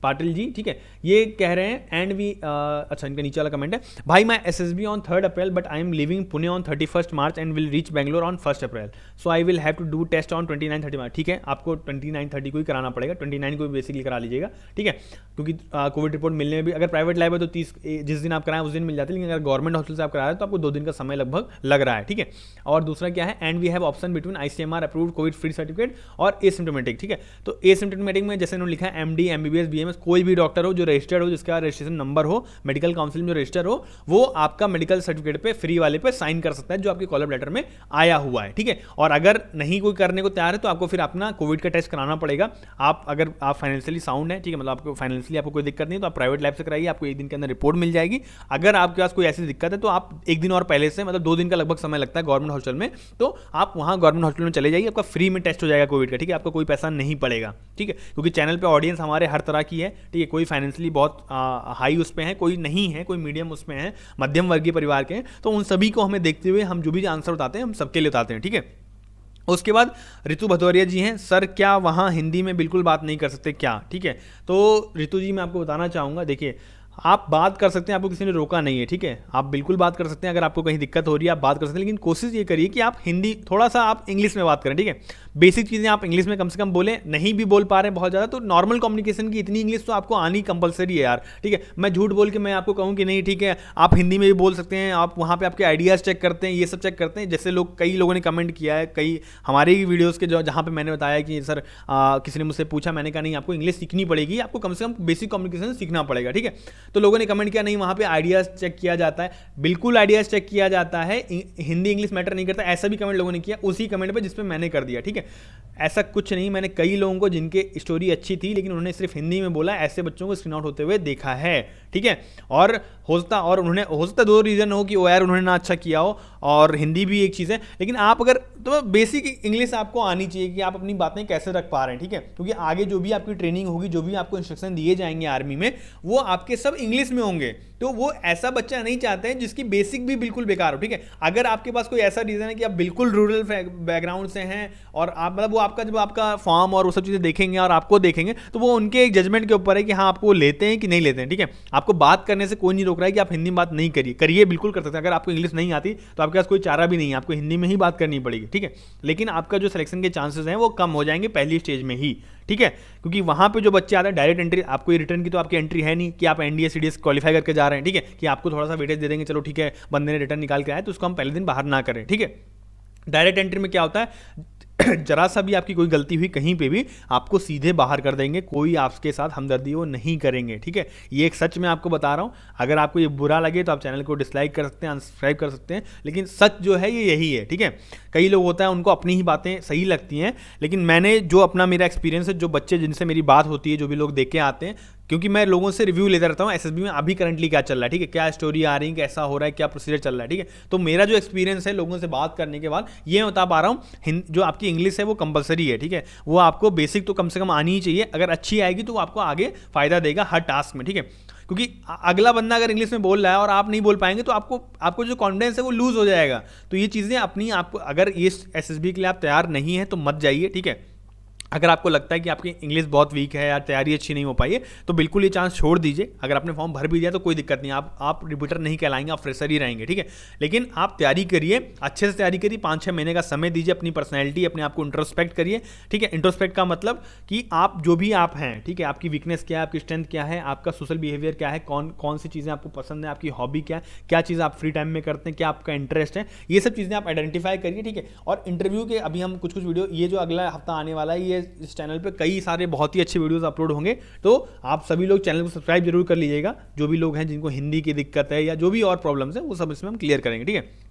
पाटिल जी, ठीक है, ये कह रहे हैं एंड वी अच्छा इनका नीचे वाला कमेंट है, भाई मैं SSB on 3rd April but I am living Pune on 31st March and will reach Bangalore on 1st April, so I will have to do test on 29-30 March. ठीक है, आपको 29-30 को ही कराना पड़ेगा, 29 को भी बेसिकली करा लीजिएगा, ठीक है, क्योंकि कोविड रिपोर्ट मिलने में भी अगर प्राइवेट लैब है तो 30 जिस दिन आप कराएं उस दिन मिल जाती है, लेकिन अगर गवर्नमेंट हॉस्पिटल से आप करा रहे हैं तो आपको 2 दिन का समय लगभग लग रहा है, ठीक है। और दूसरा क्या है, and we have option between ICMR approved covid free certificate और एसिम्प्टोमेटिक, ठीक है। तो एसिम्प्टोमेटिक में जैसे उन्होंने लिखा है MD MBBS BMS कोई भी डॉक्टर हो जो रजिस्टर्ड हो, जिसका रजिस्ट्रेशन नंबर हो, मेडिकल काउंसिल में जो रजिस्टर हो, वो आपका मेडिकल सर्टिफिकेट पे फ्री वाले पे साइन कर सकता है जो आपके कॉलर लेटर में आया हुआ है, ठीक है। और अगर नहीं कोई करने को तैयार है तो आपको फिर अपना कोविड का टेस्ट कराना पड़ेगा। अगर आप फाइनेंशियली साउंड है, ठीक है, मतलब आपको फाइनेंशियली आपको कोई दिक्कत नहीं है तो आप प्राइवेट लैब से कराइए, आपको 1 दिन के अंदर रिपोर्ट मिल जाएगी। अगर आपके पास कोई ऐसी दिक्कत है तो आप 1 दिन और पहले से, मतलब 2 दिन का लगभग समय लगता है गवर्नमेंट हॉस्पिटल में, तो आप वहाँ गवर्नमेंट हॉस्पिटल में चले जाइए, आपका फ्री में टेस्ट हो जाएगा कोविड का, ठीक है, आपको कोई पैसा नहीं पड़ेगा, ठीक है, क्योंकि चैनल पे ऑडियंस हमारे हर तरह की है, ठीक है, कोई फाइनेंशियली बहुत हाई उस पे है, कोई नहीं है, कोई मीडियम उसमें है, मध्यम वर्गीय परिवार के हैं, तो उन सभी को हमें देखते हुए हम जो भी आंसर बताते हैं हम सबके लिए बताते हैं, ठीक है। उसके बाद ऋतु भदौरिया जी हैं, सर क्या वहाँ हिंदी में बिल्कुल बात नहीं कर सकते क्या, ठीक है। तो ऋतु जी मैं आपको बताना चाहूँगा, देखिए आप बात कर सकते हैं, आपको किसी ने रोका नहीं है, ठीक है, आप बिल्कुल बात कर सकते हैं, अगर आपको कहीं दिक्कत हो रही है आप बात कर सकते हैं, लेकिन कोशिश ये करिए कि आप हिंदी थोड़ा सा आप इंग्लिश में बात करें, ठीक है। बेसिक चीज़ें आप इंग्लिश में कम से कम बोलें, नहीं भी बोल पा रहे हैं बहुत ज़्यादा तो नॉर्मल कम्युनिकेशन की इतनी इंग्लिश तो आपको आनी कंपलसरी है यार, ठीक है। मैं झूठ बोल के मैं आपको कहूँ कि नहीं ठीक है आप हिंदी में भी बोल सकते हैं, आप वहाँ पे आपके आइडियाज़ चेक करते हैं, ये सब चेक करते हैं, जैसे कई लोगों ने कमेंट किया है, कई हमारे ही वीडियोज़ के जहाँ पे मैंने बताया कि सर किसी ने मुझसे पूछा, मैंने कहा नहीं आपको इंग्लिश सीखनी पड़ेगी, आपको कम से कम बेसिक कम्युनिकेशन सीखना पड़ेगा, ठीक है। तो लोगों ने कमेंट किया नहीं वहाँ पे आइडियाज़ चेक किया जाता है, बिल्कुल आइडियाज़ चेक किया जाता है, हिंदी इंग्लिश मैटर नहीं करता, ऐसा भी कमेंट लोगों ने किया उसी कमेंट पे जिसपे मैंने कर दिया, ठीक है। ऐसा कुछ नहीं, मैंने कई लोगों को जिनके स्टोरी अच्छी थी लेकिन उन्होंने सिर्फ हिंदी में बोला, ऐसे बच्चों को स्क्रीन आउट होते हुए देखा है, ठीक है। और हो सकता 2 रीज़न हो कि वो यार उन्होंने ना अच्छा किया हो और हिंदी भी एक चीज़ है, लेकिन आप अगर तो बेसिक इंग्लिश आपको आनी चाहिए कि आप अपनी बातें कैसे रख पा रहे हैं, ठीक है, क्योंकि आगे जो भी आपकी ट्रेनिंग होगी, जो भी आपको इंस्ट्रक्शन दिए जाएंगे आर्मी में, वो आपके सब इंग्लिश में होंगे। तो वो ऐसा बच्चा नहीं चाहते हैं जिसकी बेसिक भी बिल्कुल बेकार हो, ठीक है। अगर आपके पास कोई ऐसा रीज़न है कि आप बिल्कुल रूरल बैकग्राउंड से हैं और आप मतलब वो आपका जब आपका फॉर्म और वो सब चीज़ें देखेंगे और आपको देखेंगे तो वो उनके एक जजमेंट के ऊपर है कि हाँ आपको लेते हैं कि नहीं लेते हैं, ठीक है। आपको बात करने से कोई नहीं रोक रहा है कि आप हिंदी में बात नहीं करिए, बिल्कुल कर सकते हैं। अगर आपको इंग्लिश नहीं आती तो आपके पास कोई चारा भी नहीं है, आपको हिंदी में ही बात करनी पड़ेगी, ठीक है। लेकिन आपका जो सिलेक्शन के चांसेस हैं वो कम हो जाएंगे पहली स्टेज में ही, ठीक है, क्योंकि वहाँ पे जो बच्चे आते हैं डायरेक्ट एंट्री, आपको ये रिटर्न की तो आपकी एंट्री है नहीं कि आप NDA CDS क्वालिफाई करके जा रहे हैं, ठीक है, कि आपको थोड़ा सा वेटेज दे देंगे, चलो ठीक है बंदे ने रिटर्न निकाल के आया तो उसको हम पहले दिन बाहर ना करें, ठीक है। डायरेक्ट एंट्री में क्या होता है जरा सा भी आपकी कोई गलती हुई कहीं पे भी आपको सीधे बाहर कर देंगे, कोई आपके साथ हमदर्दी वो नहीं करेंगे, ठीक है। ये एक सच मैं आपको बता रहा हूँ, अगर आपको ये बुरा लगे तो आप चैनल को डिसलाइक कर सकते हैं, अनसब्सक्राइब कर सकते हैं, लेकिन सच जो है ये यही है, ठीक है। कई लोग होता है उनको अपनी ही बातें सही लगती हैं, लेकिन मैंने जो अपना मेरा एक्सपीरियंस है, जो बच्चे जिनसे मेरी बात होती है, जो भी लोग देख के आते हैं, क्योंकि मैं लोगों से रिव्यू लेता रहता हूँ SSB में अभी करंटली क्या चल रहा है, ठीक है, क्या स्टोरी आ रही है, कैसा हो रहा है, क्या प्रोसीजर चल रहा है, ठीक है। तो मेरा जो एक्सपीरियंस है लोगों से बात करने के बाद ये मैं बता पा रहा हूँ, जो आपकी इंग्लिश है वो कंपलसरी है, ठीक है, वो आपको बेसिक तो कम से कम आनी ही चाहिए, अगर अच्छी आएगी तो वो आपको आगे फायदा देगा हर टास्क में, ठीक है। क्योंकि अगला बंदा अगर इंग्लिश में बोल रहा है और आप नहीं बोल पाएंगे तो आपको जो कॉन्फिडेंस है वो लूज हो जाएगा। तो ये चीज़ें अपनी आपको, अगर ये SSB के लिए आप तैयार नहीं है तो मत जाइए, ठीक है। अगर आपको लगता है कि आपकी इंग्लिश बहुत वीक है या तैयारी अच्छी नहीं हो पाई है तो बिल्कुल ये चांस छोड़ दीजिए। अगर आपने फॉर्म भर भी दिया तो कोई दिक्कत नहीं, आप रिपीटर नहीं कहलाएंगे, आप फ्रेशर ही रहेंगे, ठीक है। लेकिन आप तैयारी करिए, अच्छे से तैयारी करिए, 5-6 महीने का समय दीजिए, अपनी पर्सनैलिटी अपने आप को इंट्रोस्पेक्ट करिए, ठीक है। इंट्रोस्पेक्ट का मतलब कि आप जो भी आप हैं, ठीक है, आपकी वीकनेस क्या है, आपकी स्ट्रेंथ क्या है, आपका सोशल बिहेवियर क्या है, कौन कौन सी चीज़ें आपको पसंद है, आपकी हॉबी क्या है, क्या चीज़ आप फ्री टाइम में करते हैं, क्या आपका इंटरेस्ट है, ये सब चीज़ें आप आइडेंटिफाई करिए, ठीक है। और इंटरव्यू के अभी हम कुछ वीडियो, ये जो अगला हफ्ता आने वाला है, ये इस चैनल पर कई सारे बहुत ही अच्छे वीडियोस अपलोड होंगे, तो आप सभी लोग चैनल को सब्सक्राइब जरूर कर लीजिएगा। जो भी लोग हैं जिनको हिंदी की दिक्कत है या जो भी और प्रॉब्लम्स है वो सब इसमें हम क्लियर करेंगे, ठीक है।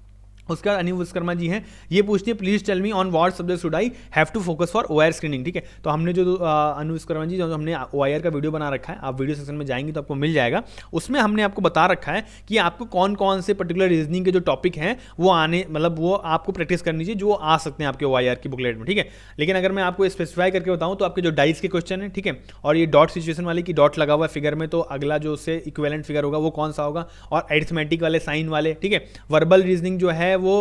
उसके बाद अनु विश्वकर्मा जी हैं, ये पूछती है please tell me on what subject should I have to focus for OIR screening, ठीक है। तो हमने जो अनु विश्वकर्मा जी जो हमने ओआईआर का वीडियो बना रखा है, आप वीडियो सेक्शन में जाएंगे तो आपको मिल जाएगा। उसमें हमने आपको बता रखा है कि आपको कौन कौन से पर्टिकुलर रीजनिंग के जो टॉपिक हैं वो आने, मतलब वो आपको प्रैक्टिस करनी चाहिए, जो आ सकते हैं आपके ओआईआर की बुकलेट में, ठीक है। लेकिन अगर मैं आपको स्पेसिफाई करके बताऊँ तो आपके जो डाइस के क्वेश्चन है, ठीक है, और ये डॉट सिचुएशन वाले की डॉट लगा हुआ है फिगर में, तो अगला जो उससे इक्विवेलेंट फिगर होगा वो कौन सा होगा, और एरिथमेटिक वाले साइन वाले, ठीक है। वर्बल रीजनिंग जो है वो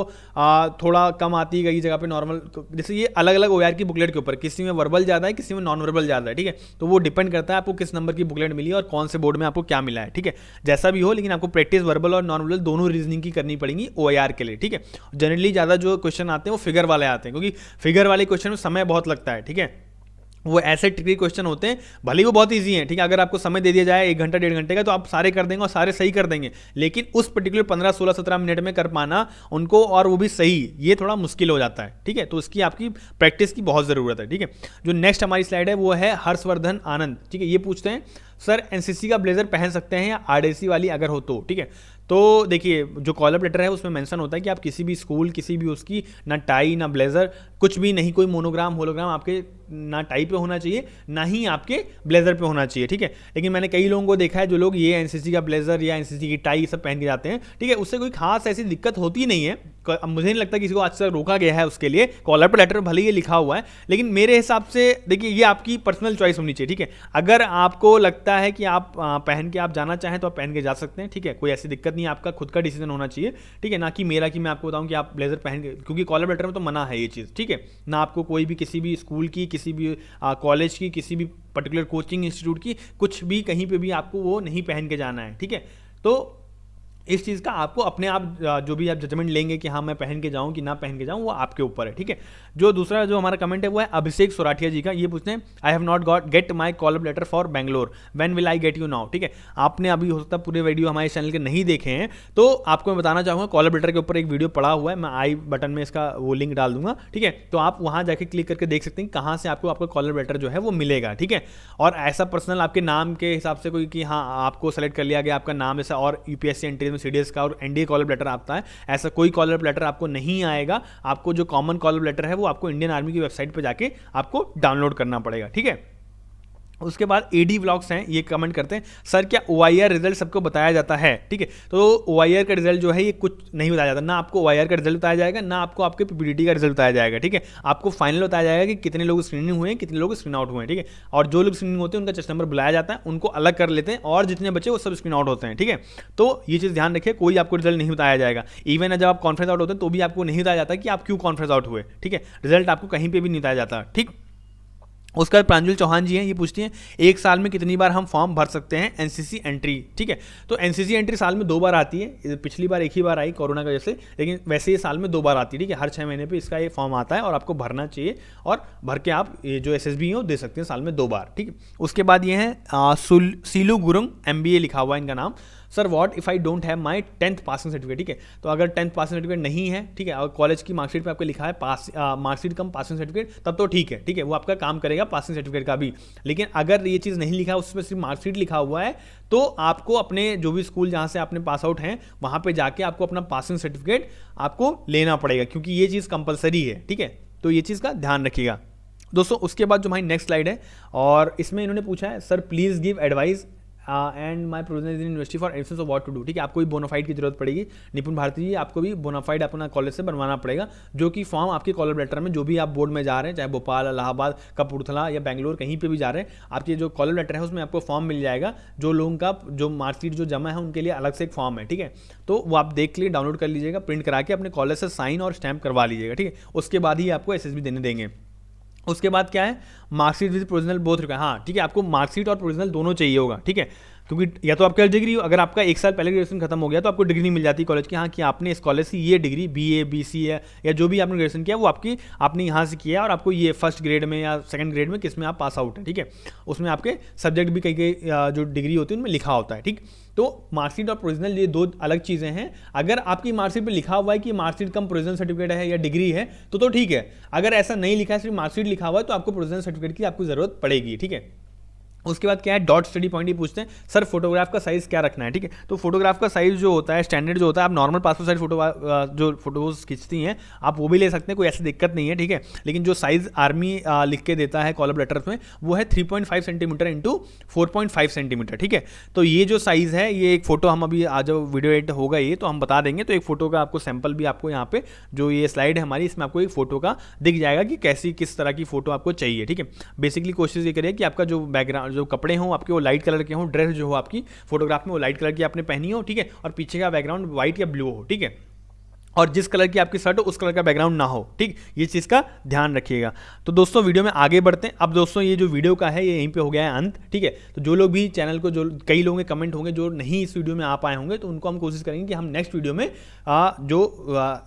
थोड़ा कम आती है कई जगह पे नॉर्मल, जैसे ये अलग अलग ओआईआर की बुकलेट के ऊपर, किसी में वर्बल ज़्यादा है, किसी में नॉन वर्बल ज़्यादा है, ठीक है। तो वो डिपेंड करता है आपको किस नंबर की बुकलेट मिली है और कौन से बोर्ड में आपको क्या मिला है, ठीक है। जैसा भी हो, लेकिन आपको प्रैक्टिस वर्बल और नॉन वर्बल दोनों रीजनिंग की करनी पड़ेगी ओआईआर के लिए, ठीक है। जनरली ज़्यादा जो क्वेश्चन आते हैं वो फिगर वाले आते हैं, क्योंकि फिगर वाले क्वेश्चन में समय बहुत लगता है, ठीक है। वो ऐसे ट्रिकी क्वेश्चन होते हैं, भले ही वो बहुत इजी हैं, ठीक है। अगर आपको समय दे दिया जाए 1 घंटा 1.5 घंटे का तो आप सारे कर देंगे और सारे सही कर देंगे, लेकिन उस पर्टिकुलर 15, 16, 17 मिनट में कर पाना उनको, और वो भी सही, ये थोड़ा मुश्किल हो जाता है, ठीक है। तो उसकी आपकी प्रैक्टिस की बहुत ज़रूरत है, ठीक है। जो नेक्स्ट हमारी स्लाइड है वो है हर्षवर्धन आनंद, ठीक है। ये पूछते हैं सर एनसीसी का ब्लेजर पहन सकते हैं या आरडीसी वाली अगर हो तो, ठीक है। तो देखिए जो कॉलर लेटर है उसमें मेंशन होता है कि आप किसी भी स्कूल, किसी भी उसकी ना टाई ना ब्लेजर, कुछ भी नहीं, कोई मोनोग्राम होलोग्राम आपके ना टाई पे होना चाहिए ना ही आपके ब्लेजर पे होना चाहिए, ठीक है। लेकिन मैंने कई लोगों को देखा है जो लोग ये एनसीसी का ब्लेजर या एनसीसी की टाई सब पहन के जाते हैं, ठीक है। उससे कोई खास ऐसी दिक्कत होती नहीं है, मुझे नहीं लगता किसी को आज तक रोका गया है उसके लिए। कॉलर पर लेटर भले ही ये लिखा हुआ है, लेकिन मेरे हिसाब से देखिए ये आपकी पर्सनल चॉइस होनी चाहिए, ठीक है। अगर आपको लगता है कि आप पहन के आप जाना चाहें तो आप पहन के जा सकते हैं, ठीक है। कोई ऐसी दिक्कत नहीं है, आपका खुद का डिसीजन होना चाहिए, ठीक है, ना कि मेरा कि मैं आपको बताऊं कि आप ब्लेजर पहन के, क्योंकि कॉलर लेटर में तो मना है ये चीज़, ठीक है ना। आपको कोई भी किसी भी स्कूल की, किसी भी कॉलेज की, किसी भी पर्टिकुलर कोचिंग इंस्टीट्यूट की, कुछ भी कहीं पे भी आपको वो नहीं पहन के जाना है, ठीक है। तो इस चीज़ का आपको अपने आप जो भी आप जजमेंट लेंगे कि हाँ मैं पहन के जाऊँ कि ना पहन के जाऊँ, वो आपके ऊपर है, ठीक है। जो दूसरा जो हमारा कमेंट है वो है अभिषेक सोराठिया जी का, ये पूछते हैं I have not got get my call up letter for Bangalore, when will I get you now, ठीक है। आपने अभी हो सकता है पूरे वीडियो हमारे चैनल के नहीं देखे हैं, तो आपको मैं बताना चाहूँगा कॉल अप लेटर के ऊपर एक वीडियो पड़ा हुआ है, मैं आई बटन में इसका वो लिंक डाल दूंगा, ठीक है। तो आप वहाँ जाके क्लिक करके देख सकते हैं कहाँ से आपको आपका कॉल अप लेटर जो है वो मिलेगा, ठीक है। और ऐसा पर्सनल आपके नाम के हिसाब से कोई कि हाँ आपको सेलेक्ट कर लिया गया आपका नाम जैसा, और यूपीएससी एंट्री में सीडीएस का और एनडीए कॉल अप लेटर आता है, ऐसा कोई कॉल अप लेटर आपको नहीं आएगा। आपको जो कॉमन कॉल अप लेटर है वो आपको इंडियन आर्मी की वेबसाइट पे जाके आपको डाउनलोड करना पड़ेगा, ठीक है। उसके बाद एडी व्लॉग्स हैं, ये कमेंट करते हैं सर क्या ओआईआर रिजल्ट सबको बताया जाता है, ठीक है। तो ओआईआर का रिजल्ट जो है ये कुछ नहीं बताया जाता, ना आपको ओआईआर का रिजल्ट बताया जाएगा, ना आपको आपके पीपीडीटी का रिजल्ट बताया जाएगा, ठीक है। आपको फाइनल बताया जाएगा कि कितने लोग स्क्रीनिंग हुए हैं, कितने लोग स्क्रीन आउट हुए हैं, ठीक है। और जो लोग स्क्रीनिंग होते हैं उनका चेस्ट नंबर बुलाया जाता है, उनको अलग कर लेते हैं, और जितने बच्चे वो सब स्क्रीन आउट होते हैं, ठीक है। तो ये चीज़ ध्यान रखिए, कोई आपको रिजल्ट नहीं बताया जाएगा। इवन जब आप कॉन्फ्रेंस आउट होते हैं तो भी आपको नहीं बताया जाता कि आप क्यों कॉन्फ्रेंस आउट हुए, ठीक है। रिजल्ट आपको कहीं पर भी नहीं बताया जाता, ठीक। उसका प्रांजल चौहान जी हैं, ये पूछती हैं एक साल में कितनी बार हम फॉर्म भर सकते हैं एनसीसी एंट्री, ठीक है। तो एनसीसी एंट्री साल में 2 बार आती है, पिछली बार 1 ही बार आई कोरोना की वजह से, लेकिन वैसे ये साल में 2 बार आती है, ठीक है। हर 6 महीने पे इसका ये फॉर्म आता है और आपको भरना चाहिए, और भर के आप ये जो एसएसबी है वो दे सकते हैं साल में 2 बार, ठीक है। उसके बाद ये है सीलू गुरुंग MBA लिखा हुआ है इनका नाम। Sir what if I don't have my 10th passing certificate, ठीक है। तो अगर 10th पासिंग सर्टिफिकेट नहीं है, ठीक है, और कॉलेज की मार्कशीट पे आपको लिखा है मार्कशीट कम पासिंग सर्टिफिकेट, तब तो ठीक है, ठीक है, वो आपका काम करेगा पासिंग सर्टिफिकेट का भी। लेकिन अगर ये चीज़ नहीं लिखा है, उसमें सिर्फ मार्कशीट लिखा हुआ है, तो आपको अपने जो भी स्कूल जहाँ से आपने पास आउट हैं वहाँ पर जाके आपको अपना पासिंग सर्टिफिकेट आपको लेना पड़ेगा, क्योंकि ये चीज़ कंपलसरी है, ठीक है। तो ये चीज़ का ध्यान रखिएगा दोस्तों। उसके बाद जो हमारी नेक्स्ट स्लाइड है, और इसमें इन्होंने पूछा है sir please give advice and my provision is university for admission of what to do, ठीक है। आपको भी बोनाफाइड की जरूरत पड़ेगी, निपुण भारती जी, आपको भी बोनाफाइड अपना कॉलेज से बनवाना पड़ेगा, जो कि फॉर्म आपके कॉलर लेटर में जो भी आप बोर्ड में जा रहे हैं, चाहे भोपाल, इलाहाबाद, कपूरथला या बेंगलोर, कहीं पे भी जा रहे हैं, आपके जो कॉलर लेटर है उसमें आपको फॉर्म मिल जाएगा। जो लोगों का जो मार्कशीट जो जमा है उनके लिए अलग से एक फॉर्म है, ठीक है। तो वो आप देख लिए, डाउनलोड कर लीजिएगा, प्रिंट करा के अपने कॉलेज से साइन और स्टैम्प करवा लीजिएगा, ठीक है। उसके बाद ही आपको एसएसबी देने देंगे। उसके बाद क्या है, marksheet with provisional both require. हाँ ठीक है, आपको मार्कशीट और प्रोविजनल दोनों चाहिए होगा, ठीक है, क्योंकि या तो आपका डिग्री हो, अगर आपका 1 साल पहले ग्रेजुएशन खत्म हो गया तो आपको डिग्री नहीं मिल जाती कॉलेज की, हाँ कि आपने इस कॉलेज से ये डिग्री BA BC है या जो भी आपने ग्रेजुएशन किया वो आपने यहाँ से किया और आपको ये फर्स्ट ग्रेड में या सेकंड ग्रेड में किस में आप पास आउट है, ठीक है, उसमें आपके सब्जेक्ट भी कई जो डिग्री होती है उनमें लिखा होता है, ठीक। तो मार्कशीट और प्रोविजनल ये दो अलग चीज़ें हैं। अगर आपकी मार्कशीट पे लिखा हुआ है कि मार्कशीट कम प्रोविजनल सर्टिफिकेट है या डिग्री है तो ठीक है, अगर ऐसा नहीं लिखा है, सिर्फ मार्कशीट लिखा हुआ है, तो आपको प्रोविजनल सर्टिफिकेट की आपको जरूरत पड़ेगी, ठीक है। उसके बाद क्या है, डॉट स्टडी पॉइंट ही पूछते हैं, सर फोटोग्राफ का साइज़ क्या रखना है, ठीक है। तो फोटोग्राफ का साइज़ जो होता है स्टैंडर्ड जो होता है, आप नॉर्मल पासपोर्ट साइज जो फोटोज खींचती हैं आप वो भी ले सकते हैं, कोई ऐसी दिक्कत नहीं है, ठीक है। लेकिन जो साइज़ आर्मी लिख के देता है कॉलम लेटर्स में वो है 3.5 सेंटीमीटर इंटू 4.5 सेंटीमीटर, ठीक है। तो ये जो साइज़ है, ये एक फोटो हम अभी आज वीडियो एडिट होगा ये तो हम बता देंगे, तो एक फोटो का आपको सैंपल भी आपको यहाँ पे जो ये स्लाइड है हमारी, इसमें आपको एक फोटो का दिख जाएगा कि कैसी किस तरह की फोटो आपको चाहिए, ठीक है। बेसिकली कोशिश ये करिए कि आपका जो बैकग्राउंड जो कपड़े हों आपके वो लाइट कलर के हों, ड्रेस जो हो आपकी फोटोग्राफ में वो लाइट कलर की आपने पहनी हो, ठीक है, और पीछे का बैकग्राउंड व्हाइट या ब्लू हो, ठीक है, और जिस कलर की आपकी शर्ट हो उस कलर का बैकग्राउंड ना हो, ठीक, ये चीज़ का ध्यान रखिएगा। तो दोस्तों वीडियो में आगे बढ़ते हैं। अब दोस्तों ये जो वीडियो का है ये यहीं पे हो गया है अंत, ठीक है। तो जो लोग भी चैनल को, जो कई लोगों के कमेंट होंगे जो नहीं इस वीडियो में आ पाए होंगे, तो उनको हम कोशिश करेंगे कि हम नेक्स्ट वीडियो में जो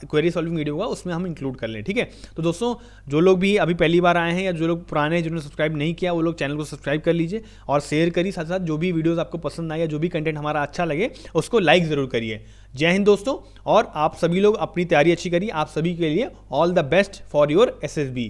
क्वेरी सॉल्विंग वीडियो होगा उसमें हम इंक्लूड कर लें, ठीक है। तो दोस्तों जो लोग भी अभी पहली बार आए हैं या जो लोग पुराने जिन्होंने सब्सक्राइब नहीं किया वो लोग चैनल को सब्सक्राइब कर लीजिए और शेयर करिए, साथ साथ जो भी वीडियोज़ आपको पसंद आए या जो भी कंटेंट हमारा अच्छा लगे उसको लाइक ज़रूर करिए। जय हिंद दोस्तों, और आप सभी लोग अपनी तैयारी अच्छी करिए। आप सभी के लिए all the best for your SSB।